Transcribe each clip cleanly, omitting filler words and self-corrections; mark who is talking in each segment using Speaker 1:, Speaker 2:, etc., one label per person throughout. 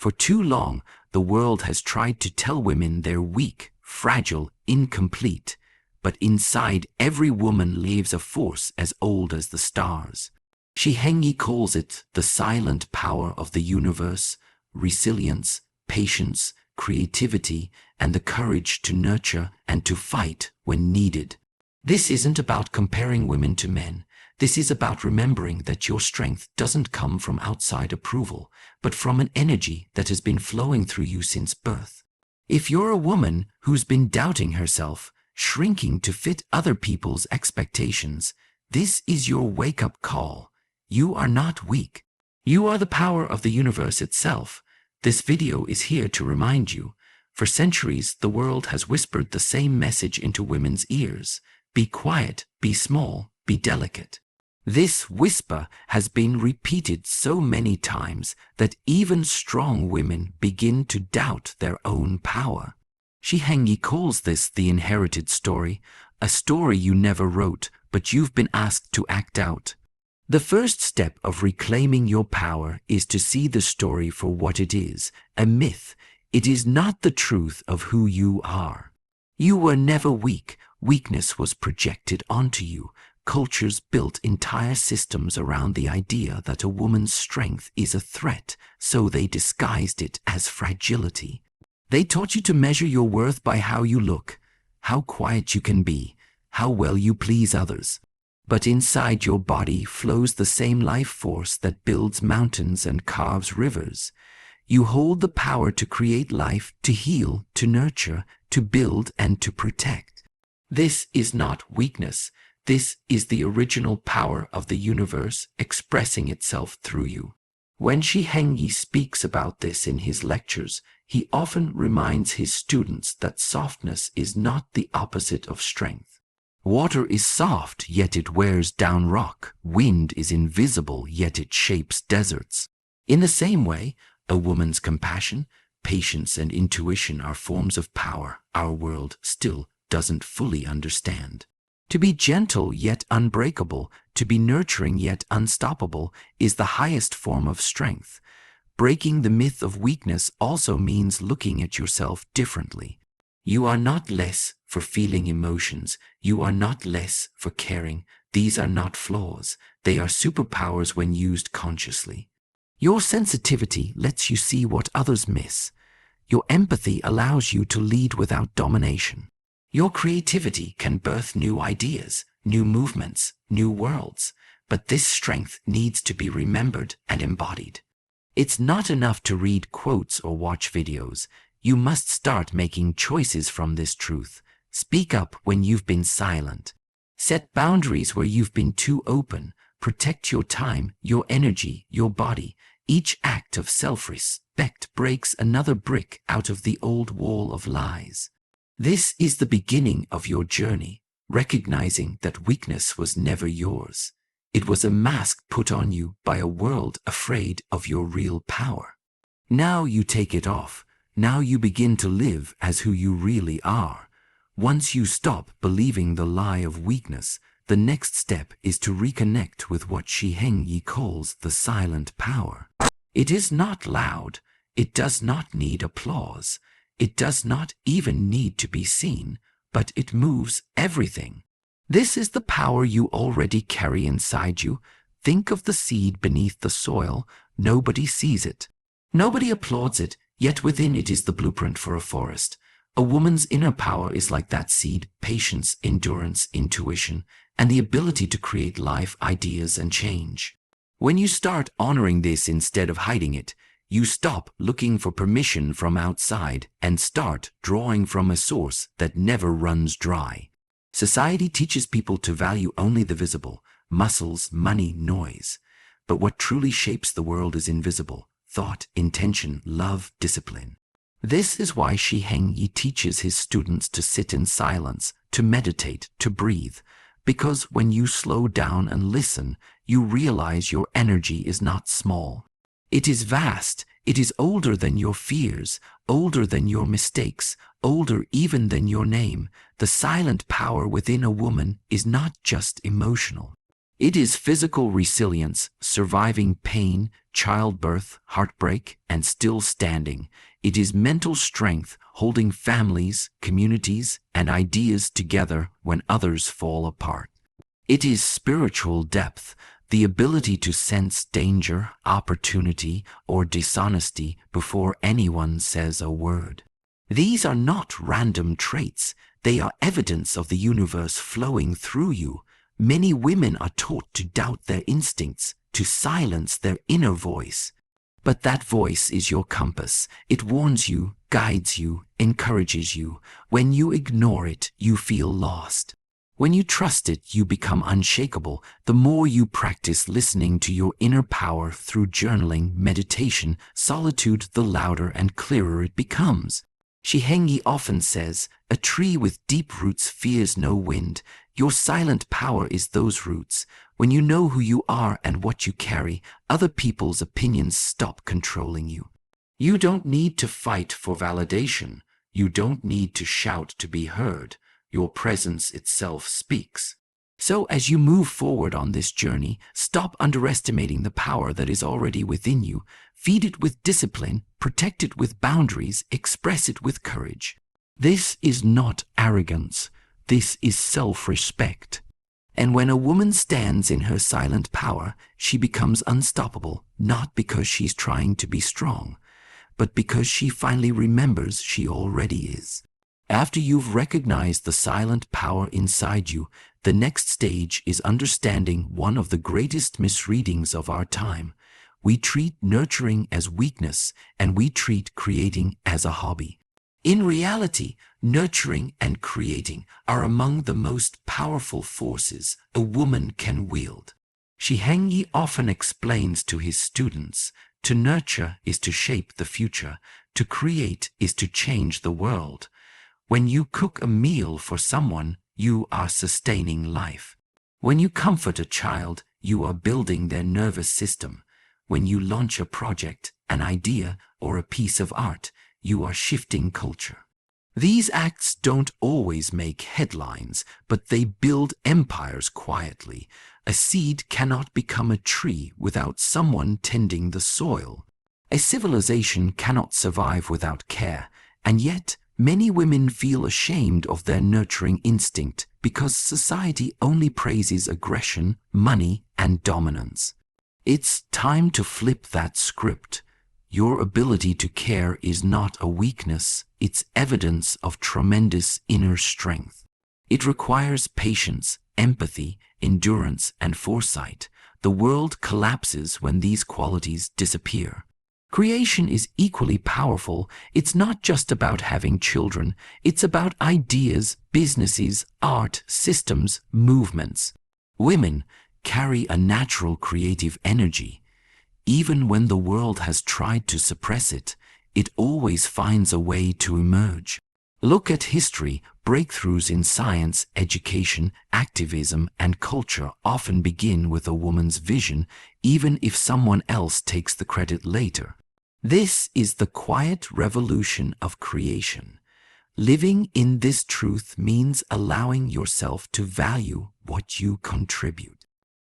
Speaker 1: For too long, the world has tried to tell women they're weak, fragile, incomplete. But inside every woman lives a force as old as the stars. Shi Heng calls it the silent power of the universe, resilience, patience, creativity, and the courage to nurture and to fight when needed. This isn't about comparing women to men. This is about remembering that your strength doesn't come from outside approval, but from an energy that has been flowing through you since birth. If you're a woman who's been doubting herself, shrinking to fit other people's expectations, this is your wake-up call. You are not weak. You are the power of the universe itself. This video is here to remind you. For centuries, the world has whispered the same message into women's ears. Be quiet, be small, be delicate. This whisper has been repeated so many times that even strong women begin to doubt their own power. Shi Heng calls this the inherited story, a story you never wrote, but you've been asked to act out. The first step of reclaiming your power is to see the story for what it is, a myth. It is not the truth of who you are. You were never weak. Weakness was projected onto you. Cultures built entire systems around the idea that a woman's strength is a threat, so they disguised it as fragility. They taught you to measure your worth by how you look, how quiet you can be, how well you please others. But inside your body flows the same life force that builds mountains and carves rivers. You hold the power to create life, to heal, to nurture, to build, and to protect. This is not weakness. This is the original power of the universe expressing itself through you. When Shi Heng speaks about this in his lectures, he often reminds his students that softness is not the opposite of strength. Water is soft, yet it wears down rock. Wind is invisible, yet it shapes deserts. In the same way, a woman's compassion, patience, and intuition are forms of power our world still doesn't fully understand. To be gentle yet unbreakable, to be nurturing yet unstoppable, is the highest form of strength. Breaking the myth of weakness also means looking at yourself differently. You are not less for feeling emotions. You are not less for caring. These are not flaws. They are superpowers when used consciously. Your sensitivity lets you see what others miss. Your empathy allows you to lead without domination. Your creativity can birth new ideas, new movements, new worlds, but this strength needs to be remembered and embodied. It's not enough to read quotes or watch videos. You must start making choices from this truth. Speak up when you've been silent. Set boundaries where you've been too open. Protect your time, your energy, your body. Each act of self-respect breaks another brick out of the old wall of lies. This is the beginning of your journey, recognizing that weakness was never yours. It was a mask put on you by a world afraid of your real power. Now you take it off. Now you begin to live as who you really are. Once you stop believing the lie of weakness, the next step is to reconnect with what Shi Heng calls the silent power. It is not loud. It does not need applause. It does not even need to be seen, but it moves everything. This is the power you already carry inside you. Think of the seed beneath the soil. Nobody sees it. Nobody applauds it, yet within it is the blueprint for a forest. A woman's inner power is like that seed: patience, endurance, intuition, and the ability to create life, ideas, and change. When you start honoring this instead of hiding it, you stop looking for permission from outside and start drawing from a source that never runs dry. Society teaches people to value only the visible: muscles, money, noise. But what truly shapes the world is invisible: thought, intention, love, discipline. This is why Shi Heng teaches his students to sit in silence, to meditate, to breathe. Because when you slow down and listen, you realize your energy is not small. It is vast. It is older than your fears, older than your mistakes, older even than your name. The silent power within a woman is not just emotional. It is physical resilience, surviving pain, childbirth, heartbreak, and still standing. It is mental strength, holding families, communities, and ideas together when others fall apart. It is spiritual depth, the ability to sense danger, opportunity, or dishonesty before anyone says a word. These are not random traits. They are evidence of the universe flowing through you. Many women are taught to doubt their instincts, to silence their inner voice. But that voice is your compass. It warns you, guides you, encourages you. When you ignore it, you feel lost. When you trust it, you become unshakable. The more you practice listening to your inner power through journaling, meditation, solitude, the louder and clearer it becomes. Shi Heng often says, "A tree with deep roots fears no wind." Your silent power is those roots. When you know who you are and what you carry, other people's opinions stop controlling you. You don't need to fight for validation. You don't need to shout to be heard. Your presence itself speaks. So as you move forward on this journey, stop underestimating the power that is already within you. Feed it with discipline, protect it with boundaries, express it with courage. This is not arrogance. This is self-respect. And when a woman stands in her silent power, she becomes unstoppable, not because she's trying to be strong, but because she finally remembers she already is. After you've recognized the silent power inside you, the next stage is understanding one of the greatest misreadings of our time. We treat nurturing as weakness, and we treat creating as a hobby. In reality, nurturing and creating are among the most powerful forces a woman can wield. Shi Heng often explains to his students, to nurture is to shape the future, to create is to change the world. When you cook a meal for someone, you are sustaining life. When you comfort a child, you are building their nervous system. When you launch a project, an idea, or a piece of art, you are shifting culture. These acts don't always make headlines, but they build empires quietly. A seed cannot become a tree without someone tending the soil. A civilization cannot survive without care, and yet many women feel ashamed of their nurturing instinct because society only praises aggression, money, and dominance. It's time to flip that script. Your ability to care is not a weakness, it's evidence of tremendous inner strength. It requires patience, empathy, endurance, and foresight. The world collapses when these qualities disappear. Creation is equally powerful. It's not just about having children. It's about ideas, businesses, art, systems, movements. Women carry a natural creative energy. Even when the world has tried to suppress it, it always finds a way to emerge. Look at history. Breakthroughs in science, education, activism, and culture often begin with a woman's vision, even if someone else takes the credit later. This is the quiet revolution of creation. Living in this truth means allowing yourself to value what you contribute.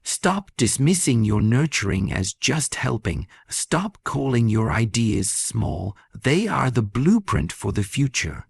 Speaker 1: Stop dismissing your nurturing as just helping. Stop calling your ideas small. They are the blueprint for the future.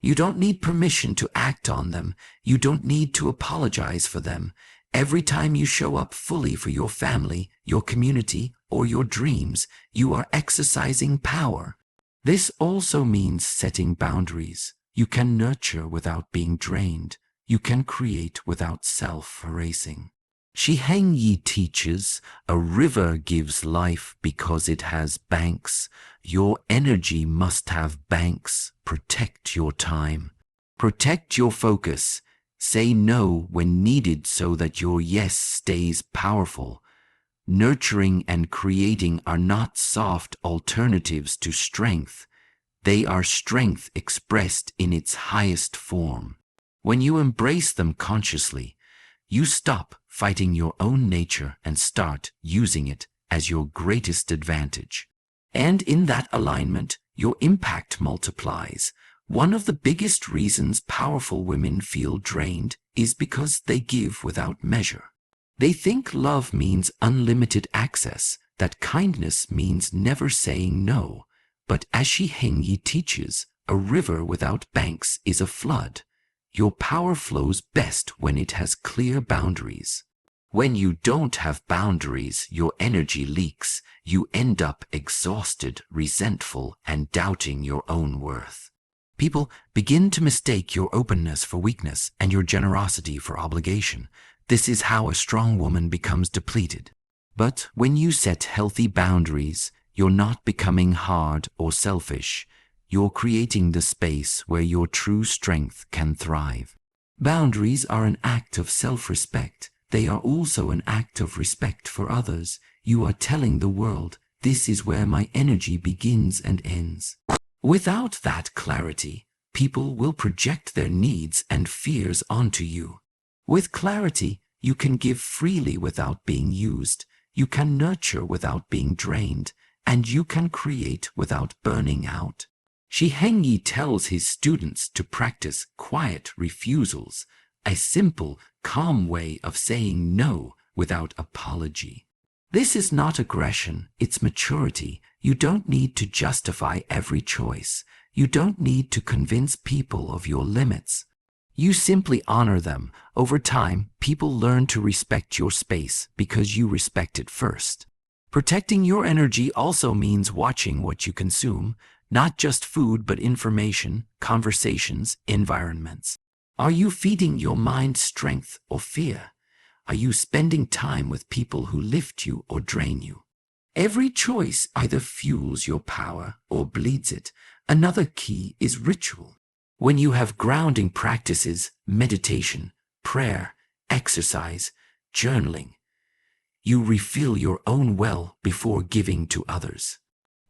Speaker 1: You don't need permission to act on them. You don't need to apologize for them. Every time you show up fully for your family, your community, or your dreams, you are exercising power. This also means setting boundaries. You can nurture without being drained. You can create without self-erasing. Shi Heng teaches, a river gives life because it has banks. Your energy must have banks. Protect your time. Protect your focus. Say no when needed so that your yes stays powerful. Nurturing and creating are not soft alternatives to strength. They are strength expressed in its highest form. When you embrace them consciously, you stop fighting your own nature and start using it as your greatest advantage. And in that alignment, your impact multiplies. One of the biggest reasons powerful women feel drained is because they give without measure. They think love means unlimited access, that kindness means never saying no. But as Shi Heng teaches, a river without banks is a flood. Your power flows best when it has clear boundaries. When you don't have boundaries, your energy leaks. You end up exhausted, resentful, and doubting your own worth. People begin to mistake your openness for weakness and your generosity for obligation. This is how a strong woman becomes depleted. But when you set healthy boundaries, you're not becoming hard or selfish. You're creating the space where your true strength can thrive. Boundaries are an act of self-respect. They are also an act of respect for others. You are telling the world, this is where my energy begins and ends. Without that clarity, people will project their needs and fears onto you. With clarity, you can give freely without being used. You can nurture without being drained. And you can create without burning out. Shi Heng tells his students to practice quiet refusals, a simple, calm way of saying no without apology. This is not aggression, it's maturity. You don't need to justify every choice. You don't need to convince people of your limits. You simply honor them. Over time, people learn to respect your space because you respect it first. Protecting your energy also means watching what you consume, not just food but information, conversations, environments. Are you feeding your mind strength or fear? Are you spending time with people who lift you or drain you? Every choice either fuels your power or bleeds it. Another key is ritual. When you have grounding practices, meditation, prayer, exercise, journaling, you refill your own well before giving to others.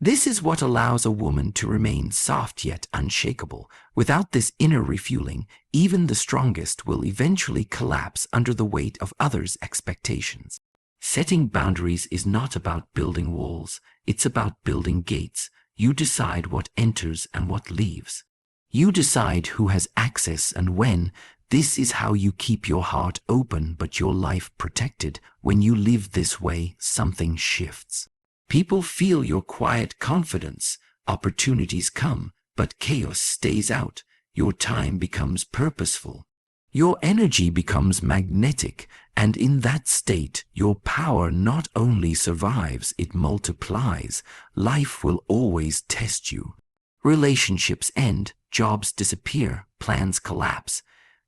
Speaker 1: This is what allows a woman to remain soft yet unshakable. Without this inner refueling, even the strongest will eventually collapse under the weight of others' expectations. Setting boundaries is not about building walls, it's about building gates. You decide what enters and what leaves. You decide who has access and when. This is how you keep your heart open but your life protected. When you live this way, something shifts. People feel your quiet confidence. Opportunities come, but chaos stays out. Your time becomes purposeful. Your energy becomes magnetic, and in that state, your power not only survives, it multiplies. Life will always test you. Relationships end, jobs disappear, plans collapse.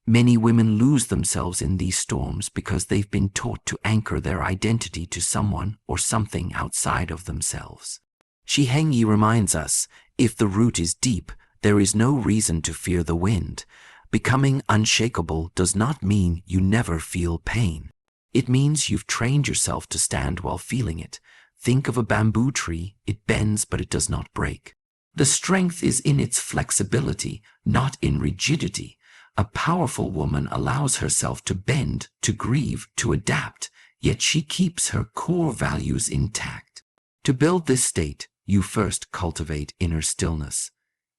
Speaker 1: Many women lose themselves in these storms because they've been taught to anchor their identity to someone or something outside of themselves. Shi Heng reminds us, if the root is deep, there is no reason to fear the wind. Becoming unshakable does not mean you never feel pain. It means you've trained yourself to stand while feeling it. Think of a bamboo tree. It bends, but it does not break. The strength is in its flexibility, not in rigidity. A powerful woman allows herself to bend, to grieve, to adapt, yet she keeps her core values intact. To build this state, you first cultivate inner stillness.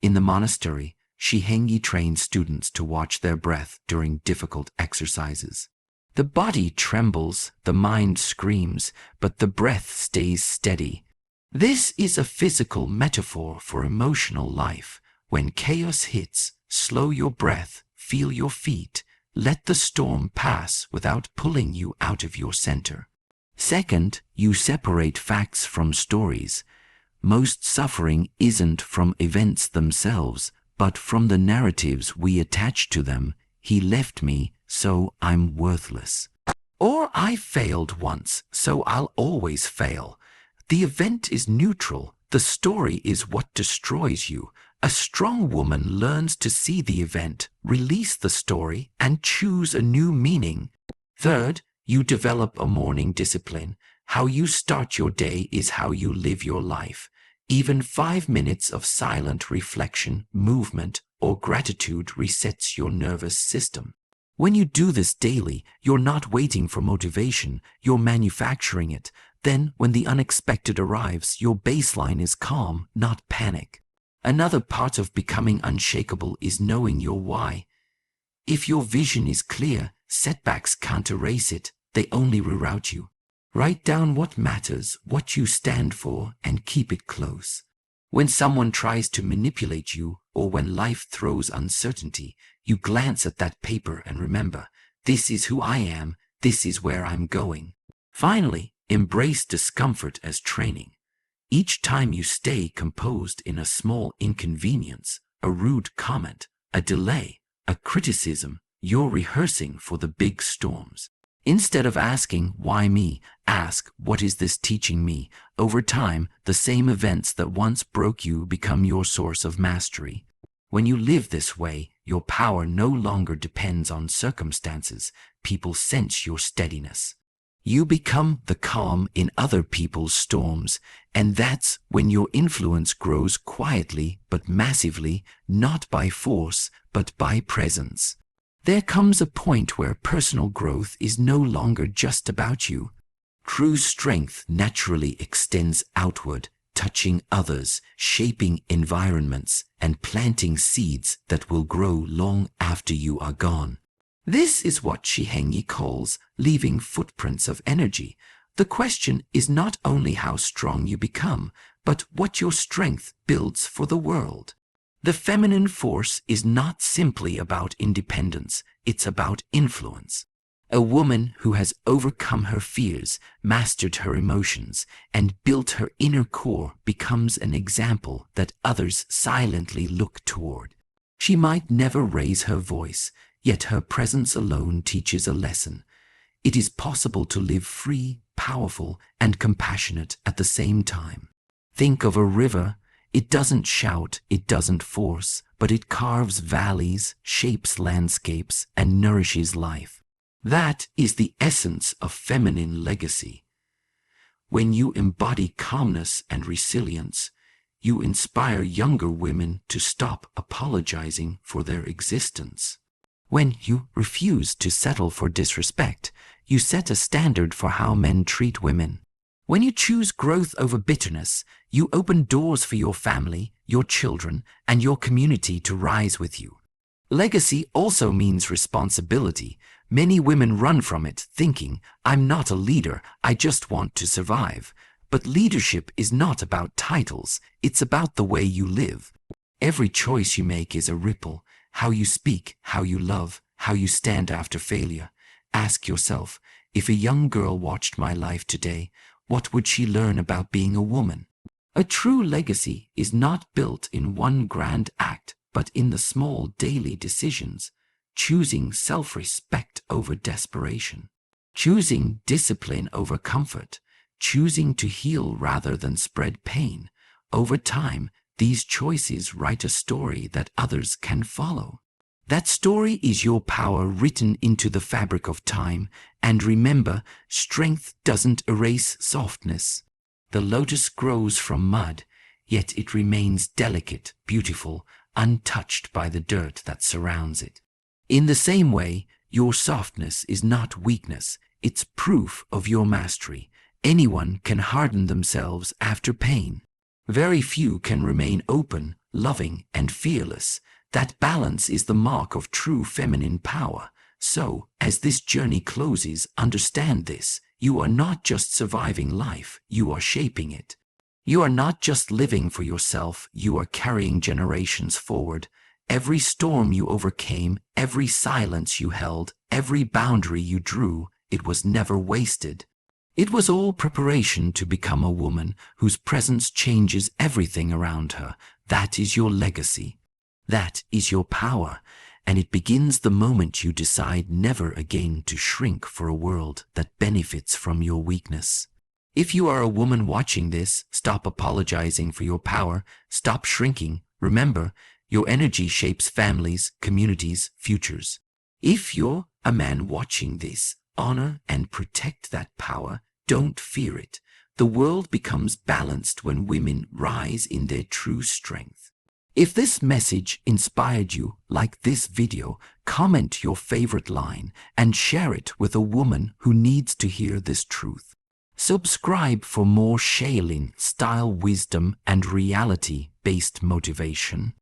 Speaker 1: In the monastery, Shi Heng trains students to watch their breath during difficult exercises. The body trembles, the mind screams, but the breath stays steady. This is a physical metaphor for emotional life. When chaos hits, slow your breath, feel your feet, let the storm pass without pulling you out of your center. Second, you separate facts from stories. Most suffering isn't from events themselves, but from the narratives we attach to them. He left me, so I'm worthless. Or I failed once, so I'll always fail. The event is neutral. The story is what destroys you. A strong woman learns to see the event, release the story, and choose a new meaning. Third, you develop a morning discipline. How you start your day is how you live your life. Even 5 minutes of silent reflection, movement, or gratitude resets your nervous system. When you do this daily, you're not waiting for motivation, you're manufacturing it. Then, when the unexpected arrives, your baseline is calm, not panic. Another part of becoming unshakable is knowing your why. If your vision is clear, setbacks can't erase it. they only reroute you. Write down what matters, what you stand for, and keep it close. When someone tries to manipulate you, or when life throws uncertainty, you glance at that paper and remember, this is who I am, this is where I'm going. Finally, embrace discomfort as training. Each time you stay composed in a small inconvenience, a rude comment, a delay, a criticism, you're rehearsing for the big storms. Instead of asking, why me? Ask, what is this teaching me? Over time, the same events that once broke you become your source of mastery. When you live this way, your power no longer depends on circumstances. People sense your steadiness. You become the calm in other people's storms, and that's when your influence grows quietly but massively, not by force, but by presence. There comes a point where personal growth is no longer just about you. True strength naturally extends outward, touching others, shaping environments, and planting seeds that will grow long after you are gone. This is what Shi Heng calls leaving footprints of energy. The question is not only how strong you become, but what your strength builds for the world. The feminine force is not simply about independence, it's about influence. A woman who has overcome her fears, mastered her emotions, and built her inner core becomes an example that others silently look toward. She might never raise her voice, yet her presence alone teaches a lesson. It is possible to live free, powerful, and compassionate at the same time. Think of a river. It doesn't shout, it doesn't force, but it carves valleys, shapes landscapes, and nourishes life. That is the essence of feminine legacy. When you embody calmness and resilience, you inspire younger women to stop apologizing for their existence. When you refuse to settle for disrespect, you set a standard for how men treat women. When you choose growth over bitterness, you open doors for your family, your children, and your community to rise with you. Legacy also means responsibility. Many women run from it, thinking, I'm not a leader, I just want to survive. But leadership is not about titles, it's about the way you live. Every choice you make is a ripple. How you speak, how you love, how you stand after failure. Ask yourself, if a young girl watched my life today, what would she learn about being a woman? A true legacy is not built in one grand act, but in the small daily decisions, choosing self-respect over desperation, choosing discipline over comfort, choosing to heal rather than spread pain. Over time, these choices write a story that others can follow. That story is your power written into the fabric of time, and remember, strength doesn't erase softness. The lotus grows from mud, yet it remains delicate, beautiful, untouched by the dirt that surrounds it. In the same way, your softness is not weakness, it's proof of your mastery. Anyone can harden themselves after pain. Very few can remain open, loving, and fearless. That balance is the mark of true feminine power. So, as this journey closes, understand this. You are not just surviving life, you are shaping it. You are not just living for yourself, you are carrying generations forward. Every storm you overcame, every silence you held, every boundary you drew, it was never wasted. It was all preparation to become a woman whose presence changes everything around her. That is your legacy. That is your power, and it begins the moment you decide never again to shrink for a world that benefits from your weakness. If you are a woman watching this, stop apologizing for your power, stop shrinking. Remember, your energy shapes families, communities, futures. If you're a man watching this, honor and protect that power. Don't fear it. The world becomes balanced when women rise in their true strength. If this message inspired you, like this video, comment your favorite line and share it with a woman who needs to hear this truth. Subscribe for more Shaolin style wisdom and reality-based motivation.